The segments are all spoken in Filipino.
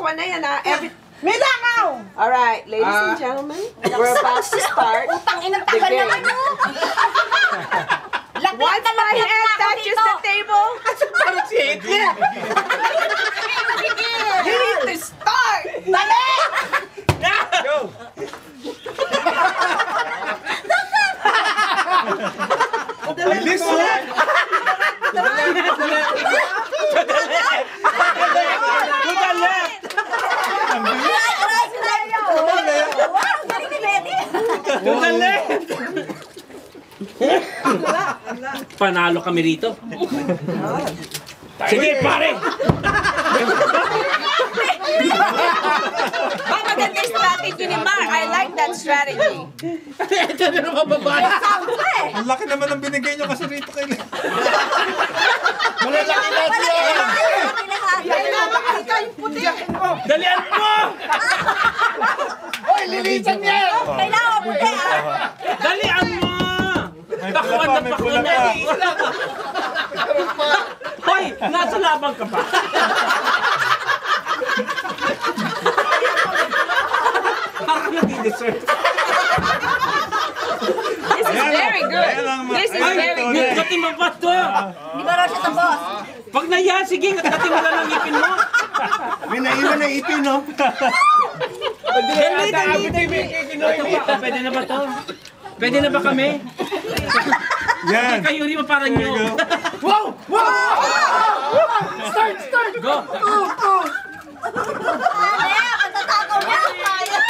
nakakuha na yan, ha? May langaw! Alright, ladies and gentlemen, we're about to start. Utang inang tagal naman, no? Once my hand touches the table, Parang si Hitler. you need to start! Dali! Go! Bilis mo! To the left! To the left! Panalo kami rito. Sige, pare! Maganda yung strategy ni Mar. I like that strategy. Ito na naman babae. Ang laki naman ang binigay nyo kasi rito kayo. Malalaki na siya! Dalian mo! Hoy, lilisan niya! Kailangan mo kaya! Dalian mo! Pakuan na pakuan na. Hoy, nasa labang ka pa. Parang nag-i-dessert. This is very good. This is very good. Ngati mo ba to? Di ba raw siya sa boss? Pag naya, sige, ngati mo lang ang ipin mo. May naiwan na ipin, no? Dali, dali, dali. Ito ba? Pwede na ba to? Pwede na ba kami? Yan! Kayo rin parang nyo. Wow! Wow! Start! Start! Go! Kaya, matatakaw niya! Kaya!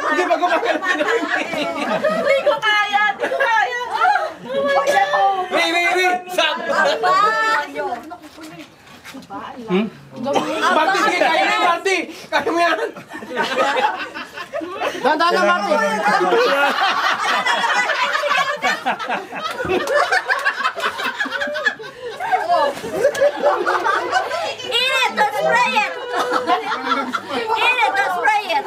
Hindi ba gumagano na Hindi ko kaya! Hindi ko kaya! Wait! Sab! Marty, sige, kaya na, Marty! Kaya mo yan! Dahan-dahan lang, Marty! Eat it! Don't spray it! Eat it! Don't spray it!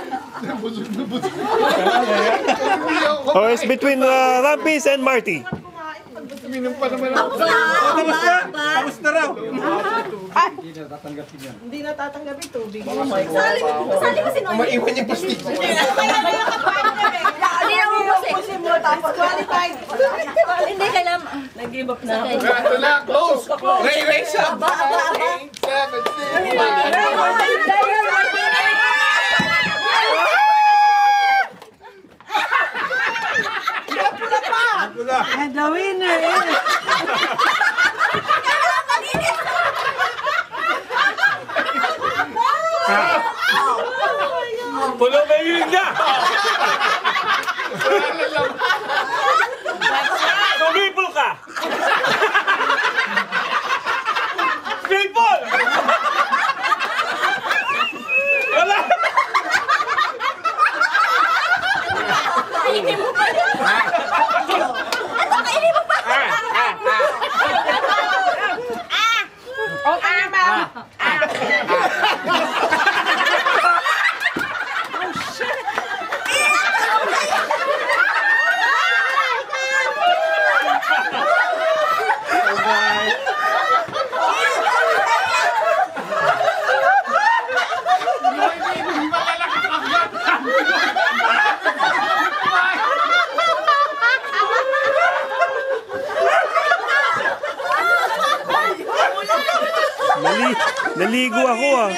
Oh, it's between Rampis and Marty. Tapos na! Tapos na raw! Hindi natatanggap yung tubig. Sali ko si Noy. Maiwan yung plastic. Hindi na ubus eh. Tapos qualified. Hindi kailangan. Nag-give up na. Ito na, close! Race up! Aba. 8, 7, 6, 5! And the winner is... Pulo ba yun na? Sumipol ka! People! Wala! Kainin mo pa yun. Kainin mo pa. Okay na, ma'am. Naligo ako ah.